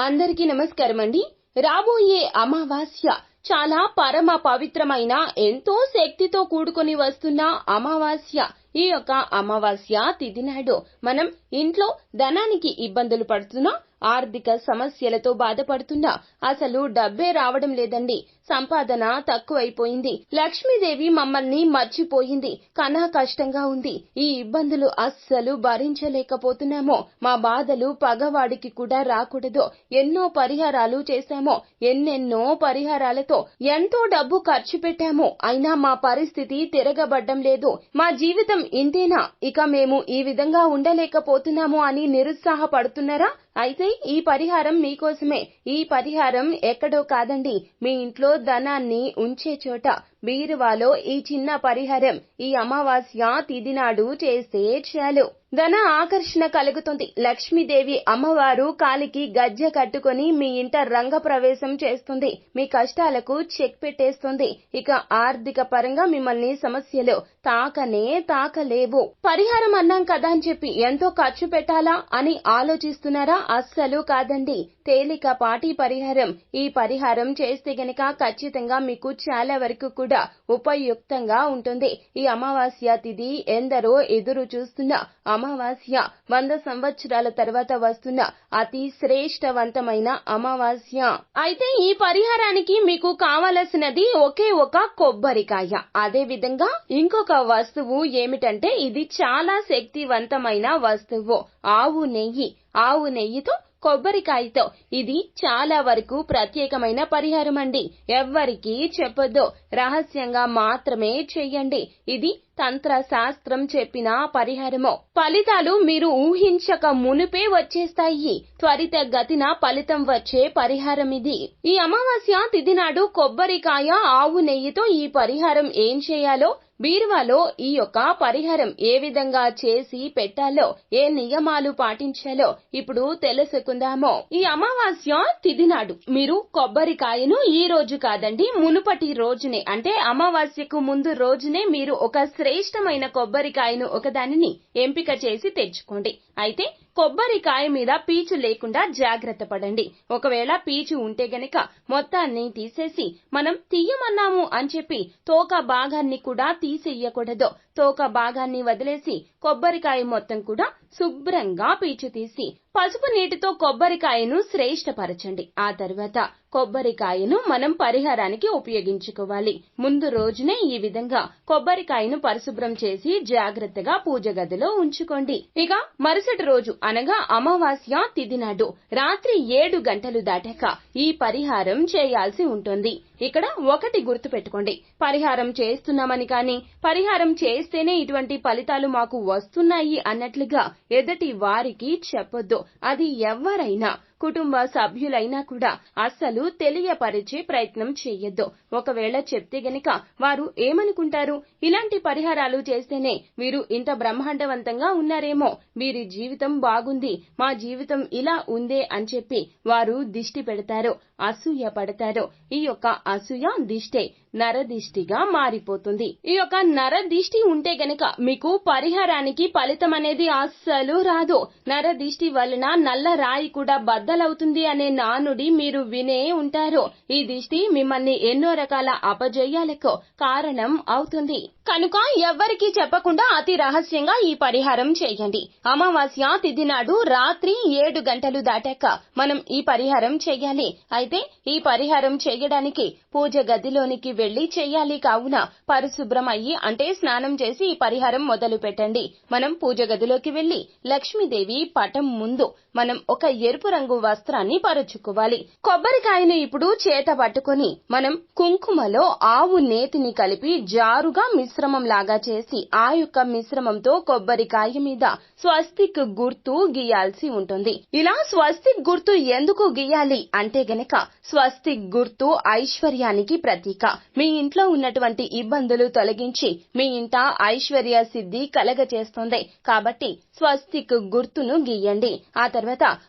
అందరికీ నమస్కారం అండి. రాబోయే అమావాస్య చాలా పరమ పవిత్రమైన ఎంతో శక్తితో కూడుకొని వస్తున్న అమావాస్య. ఈ యొక్క అమావాస్య తిథి నాడు మనం ఇంట్లో ధనానికి ఇబ్బందులు పడుతున్నా, ఆర్థిక సమస్యలతో బాధపడుతున్నా, అసలు డబ్బే రావడం లేదండి, సంపాదన తక్కువైపోయింది, లక్ష్మీదేవి మమ్మల్ని మర్చిపోయింది, కన్నా కష్టంగా ఉంది, ఈ ఇబ్బందులు అస్సలు భరించలేకపోతున్నామో, మా బాధలు పగవాడికి కూడా రాకూడదు, ఎన్నో పరిహారాలు చేశామో, ఎన్నెన్నో పరిహారాలతో ఎంతో డబ్బు ఖర్చు పెట్టామో, అయినా మా పరిస్థితి తిరగబడ్డం లేదు, మా జీవితం ఇంతేనా, ఇక మేము ఈ విధంగా ఉండలేకపోతున్నాము అని నిరుత్సాహపడుతున్నారా? అయితే ఈ పరిహారం మీకోసమే. ఈ పరిహారం ఎక్కడో కాదండి, మీ ఇంట్లో ధనాన్ని ఉంచే చోట బీరువాలో ఈ చిన్న పరిహారం ఈ అమావాస్య తిథి నాడు చేస్తే చాలు. ధన ఆకర్షణ కలుగుతుంది. లక్ష్మీదేవి అమ్మవారు కాలికి గజ్జె కట్టుకొని మీ ఇంట రంగప్రవేశం చేస్తుంది. మీ కష్టాలకు చెక్ పెట్టేస్తుంది. ఇక ఆర్థిక పరంగా మిమ్మల్ని సమస్యలు తాకనే తాకలేవు. పరిహారం అన్నాం కదా అని చెప్పి ఎంతో ఖర్చు పెట్టాలా అని ఆలోచిస్తున్నారా? అస్సలు కాదండి, తేలికపాటి పరిహారం. ఈ పరిహారం చేస్తే గనక ఖచ్చితంగా మీకు చాలా వరకు కూడా ఉపయుక్తంగా ఉంటుంది. ఈ అమావాస్య తిథి ఎందరో ఎదురు చూస్తున్న అమావాస్య, 100 సంవత్సరాల తర్వాత వస్తున్న అతి శ్రేష్టవంతమైన అమావాస్య. అయితే ఈ పరిహారానికి మీకు కావలసినది ఒకే ఒక కొబ్బరికాయ. అదే విధంగా ఇంకొక వస్తువు ఏమిటంటే ఇది చాలా శక్తివంతమైన వస్తువు, ఆవు నెయ్యి. ఆవు నెయ్యితో కొబ్బరికాయతో ఇది చాలా వరకు ప్రత్యేకమైన పరిహారం అండి. ఎవ్వరికీ చెప్పొద్దు, రహస్యంగా మాత్రమే చెయ్యండి. ఇది తంత్ర శాస్త్రం చెప్పిన పరిహారము. ఫలితాలు మీరు ఊహించక మునుపే వచ్చేస్తాయి. త్వరిత గతిన ఫలితం వచ్చే పరిహారం ఇది. ఈ అమావాస్య తిథి నాడు కొబ్బరికాయ, ఆవు నెయ్యితో ఈ పరిహారం ఏం చేయాలో, బీరువాలో ఈ యొక్క పరిహారం ఏ విధంగా చేసి పెట్టాలో, ఏ నియమాలు పాటించాలో ఇప్పుడు తెలుసుకుందాము. ఈ అమావాస్య తిథి నాడు మీరు కొబ్బరికాయను ఈ రోజు కాదండి, మునుపటి రోజునే, అంటే అమావాస్యకు ముందు రోజునే మీరు ఒక శ్రేష్టమైన కొబ్బరికాయను ఒకదానిని ఎంపిక చేసి తెచ్చుకోండి. అయితే కొబ్బరికాయ మీద పీచు లేకుండా జాగ్రత్త పడండి. ఒకవేళ పీచు ఉంటే గనక మొత్తాన్ని తీసేసి, మనం తీయమన్నాము అని చెప్పి తోక భాగాన్ని కూడా తీసేయకూడదు. తోక భాగాన్ని వదిలేసి కొబ్బరికాయ మొత్తం కూడా శుభ్రంగా పీచు తీసి పసుపు నీటితో కొబ్బరికాయను శ్రేష్టపరచండి. ఆ తర్వాత కొబ్బరికాయను మనం పరిహారానికి ఉపయోగించుకోవాలి. ముందు రోజునే ఈ విధంగా కొబ్బరికాయను పరిశుభ్రం చేసి జాగ్రత్తగా పూజ గదిలో ఉంచుకోండి. ఇక మరుసటి రోజు అనగా అమావాస్య తిథి నాడు రాత్రి 7 గంటలు దాటాక ఈ పరిహారం చేయాల్సి ఉంటుంది. ఇక్కడ ఒకటి గుర్తు పెట్టుకోండి, పరిహారం చేస్తున్నామని కానీ, పరిహారం చేస్తేనే ఇటువంటి ఫలితాలు మాకు వస్తున్నాయి అన్నట్లుగా ఎదుటి వారికి చెప్పొద్దు. అది ఎవరైనా, కుటుంబ సభ్యులైనా కూడా అస్సలు తెలియపరిచే ప్రయత్నం చేయొద్దు. ఒకవేళ చెప్తే గనక వారు ఏమనుకుంటారు, ఇలాంటి పరిహారాలు చేస్తేనే వీరు ఇంత బ్రహ్మాండవంతంగా ఉన్నారేమో, వీరి జీవితం బాగుంది, మా జీవితం ఇలా ఉందే అని చెప్పి వారు దిష్టి పెడతారు, అసూయ పడతారు. ఈ యొక్క అసూయ దిష్టే నరదిష్టిగా మారిపోతుంది. ఈ యొక్క నరదిష్టి ఉంటే గనక మీకు పరిహారానికి ఫలితం అనేది అస్సలు రాదు. నరదిష్టి వలన నల్ల రాయి కూడా బద్దలవుతుంది అనే నానుడి మీరు వినే ఉంటారు. ఈ దిష్టి మిమ్మల్ని ఎన్నో రకాల అపజయాలకు కారణం అవుతుంది. కనుక ఎవ్వరికీ చెప్పకుండా అతి రహస్యంగా ఈ పరిహారం చేయండి. అమావాస్య తిథి నాడు రాత్రి 7 గంటలు దాటాక మనం ఈ పరిహారం చేయాలి. అయితే ఈ పరిహారం చేయడానికి పూజ గదిలోనికి వెళ్లి చేయాలి. కావున పరిశుభ్రం అయ్యి, అంటే స్నానం చేసి ఈ పరిహారం మొదలు పెట్టండి. మనం పూజ గదిలోకి వెళ్లి లక్ష్మీదేవి పటం ముందు మనం ఒక ఎరుపు రంగు వస్త్రాన్ని పరుచుకోవాలి. కొబ్బరికాయను ఇప్పుడు చేత పట్టుకొని మనం కుంకుమలో ఆవు నేతిని కలిపి జారుగా మిశ్రమం లాగా చేసి ఆ యొక్క మిశ్రమంతో కొబ్బరికాయ మీద స్వస్తిక్ గుర్తు గీయాల్సి ఉంటుంది. ఇలా స్వస్తిక్ గుర్తు ఎందుకు గీయాలి అంటే గనక, స్వస్తిక్ గుర్తు ఐశ్వర్యానికి ప్రతీక. మీ ఇంట్లో ఉన్నటువంటి ఇబ్బందులు తొలగించి మీ ఇంట ఐశ్వర్య సిద్ధి కలగచేస్తుంది. కాబట్టి స్వస్తిక్ గుర్తును గీయండి. ఆ తర్వాత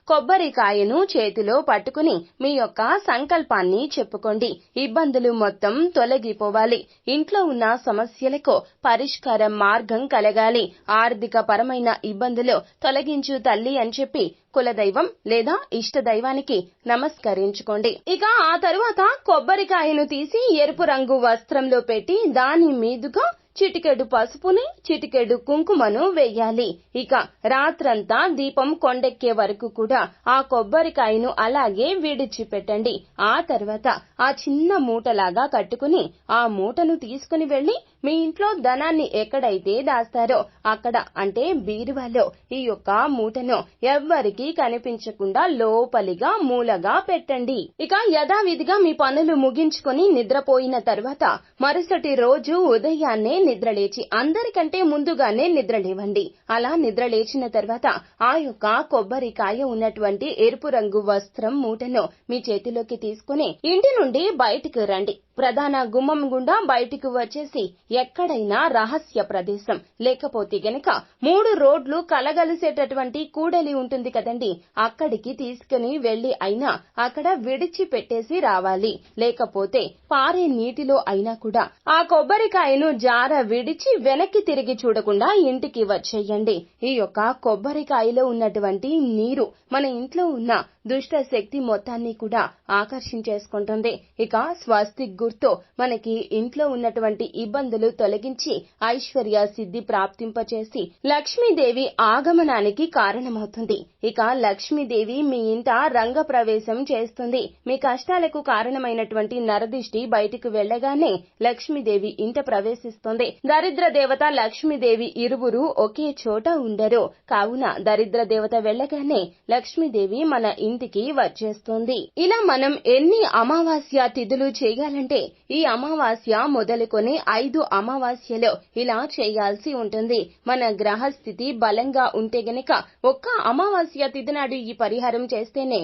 కొబ్బరికాయ కొబ్బరికాయను చేతిలో పట్టుకుని మీ యొక్క సంకల్పాన్ని చెప్పుకోండి. ఇబ్బందులు మొత్తం తొలగిపోవాలి, ఇంట్లో ఉన్న సమస్యలకు పరిష్కార మార్గం కలగాలి, ఆర్థిక పరమైన ఇబ్బందులు తొలగించు తల్లి అని చెప్పి కులదైవం లేదా ఇష్టదైవానికి నమస్కరించుకోండి. ఇక ఆ తరువాత కొబ్బరికాయను తీసి ఎరుపు రంగు వస్త్రంలో పెట్టి దాని మీదుగా చిటికెడు పసుపుని చిటికెడు కుంకుమను వేయాలి. ఇక రాత్రంతా దీపం కొండెక్కే వరకు కూడా ఆ కొబ్బరికాయను అలాగే విడిచిపెట్టండి. ఆ తర్వాత ఆ చిన్న మూటలాగా కట్టుకుని ఆ మూటను తీసుకుని వెళ్లి మీ ఇంట్లో ధనాన్ని ఎక్కడైతే దాస్తారో అక్కడ, అంటే బీరువాలో ఈ యొక్క మూటను ఎవ్వరికీ కనిపించకుండా లోపలిగా మూలగా పెట్టండి. ఇక యథావిధిగా మీ పనులు ముగించుకొని నిద్రపోయిన తర్వాత మరుసటి రోజు ఉదయాన్నే నిద్రలేచి అందరికంటే ముందుగానే నిద్రలేవండి. అలా నిద్రలేచిన తర్వాత ఆ యొక్క కొబ్బరికాయ ఉన్నటువంటి ఎరుపు రంగు వస్త్రం మూటను మీ చేతిలోకి తీసుకుని ఇంటి నుండి బయటికి రండి. ప్రధాన గుమ్మం గుండా బయటికి వచ్చేసి ఎక్కడైనా రహస్య ప్రదేశం లేకపోతే గనక 3 రోడ్లు కలగలిసేటటువంటి కూడలి ఉంటుంది కదండి, అక్కడికి తీసుకుని వెళ్లి అయినా అక్కడ విడిచి పెట్టేసి రావాలి. లేకపోతే పారే నీటిలో అయినా కూడా ఆ కొబ్బరికాయను జార విడిచి వెనక్కి తిరిగి చూడకుండా ఇంటికి వచ్చేయండి. ఈ యొక్క కొబ్బరికాయలో ఉన్నటువంటి నీరు మన ఇంట్లో ఉన్న దుష్ట శక్తి మొత్తాన్ని కూడా ఆకర్షించేసుకుంటుంది. ఇక స్వస్తిక్ గుర్తు మనకి ఇంట్లో ఉన్నటువంటి ఇబ్బందులు తొలగించి ఐశ్వర్య సిద్ధి ప్రాప్తింపచేసి లక్ష్మీదేవి ఆగమనానికి కారణమవుతుంది. ఇక లక్ష్మీదేవి మీ ఇంట రంగ ప్రవేశం చేస్తుంది. మీ కష్టాలకు కారణమైనటువంటి నరదిష్టి బయటికి వెళ్లగానే లక్ష్మీదేవి ఇంట ప్రవేశిస్తుంది. దరిద్ర దేవత లక్ష్మీదేవి ఇరువురు ఒకే చోట ఉండరు. కావున దరిద్ర దేవత వెళ్లగానే లక్ష్మీదేవి మన ఇంటికి వచ్చేస్తుంది. ఇలా మనం ఎన్ని అమావాస్య తిథులు చేయాలంటే ఈ అమావాస్య మొదలుకొని 5 అమావాస్యలో ఇలా చేయాల్సి ఉంటుంది. మన గ్రహస్థితి బలంగా ఉంటే గనక ఒక్క అమావాస్య తిథి నాడు ఈ పరిహారం చేస్తేనే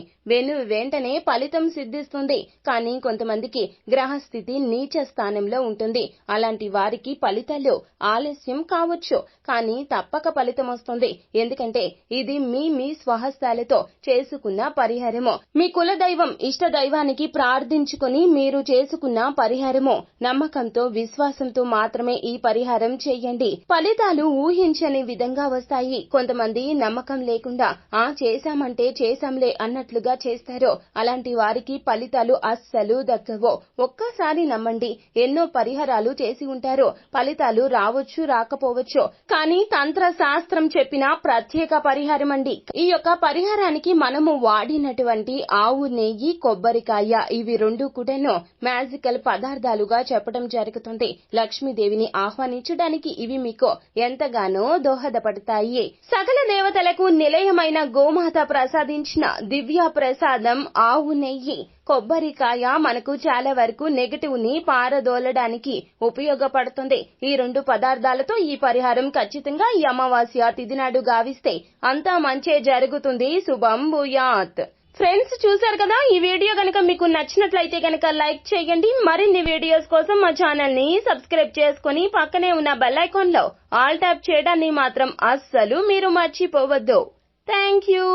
వెంటనే ఫలితం సిద్ధిస్తుంది. కానీ కొంతమందికి గ్రహస్థితి నీచ స్థానంలో ఉంటుంది. అలాంటి వారికి ఫలితాలు ఆలస్యం కావచ్చు, కానీ తప్పక ఫలితం వస్తుంది. ఎందుకంటే ఇది మీ స్వహస్తాలతో చేసుకున్న పరిహారము. మీ కులదైవం ఇష్టదైవానికి ప్రార్థించుకుని మీరు చేసుకున్న పరిహారము. నమ్మకంతో విశ్వాసంతో మాత్రమే ఈ పరిహారం చేయండి. ఫలితాలు ఊహించని విధంగా వస్తాయి. కొంతమంది నమ్మకం లేకుండా చేశామంటే చేశాంలే అన్నట్లుగా చేస్తారో అలాంటి వారికి ఫలితాలు అస్సలు దక్కవు. ఒక్కసారి నమ్మండి. ఎన్నో పరిహారాలు చేసి ఉంటారో ఫలితాలు రావచ్చు రాకపోవచ్చు, కానీ తంత్ర శాస్త్రం చెప్పిన ప్రత్యేక పరిహారం అండి. ఈ యొక్క పరిహారానికి మనము వాడినటువంటి ఆవు నెయ్యి, కొబ్బరికాయ ఇవి 2 కూడాను మ్యాజికల్ పదార్థాలుగా చెప్పడం జరుగుతుంది. లక్ష్మీదేవిని ఆహ్వానించడానికి ఇవి మీకు ఎంతగానో దోహదపడతాయి. సకల దేవతలకు నిలయమైన గోమాత ప్రసాదించిన దివ్య ప్రసాదం ఆవు నెయ్యి, కొబ్బరికాయ మనకు చాలా వరకు నెగటివ్ ని పారదోలడానికి ఉపయోగపడుతుంది. ఈ 2 పదార్థాలతో ఈ పరిహారం ఖచ్చితంగా ఈ అమావాస్య తిథి నాడు గావిస్తే అంతా మంచే జరుగుతుంది. శుభం భూయాత్. ఫ్రెండ్స్, చూశారు కదా, ఈ వీడియో గనక మీకు నచ్చినట్లయితే గనక లైక్ చేయండి. మరిన్ని వీడియోస్ కోసం మా ఛానల్ ని సబ్స్క్రైబ్ చేసుకుని పక్కనే ఉన్న బెల్ ఐకాన్ లో ఆల్ ట్యాప్ చేయడాన్ని మాత్రం అస్సలు మీరు మర్చిపోవద్దు. Thank you.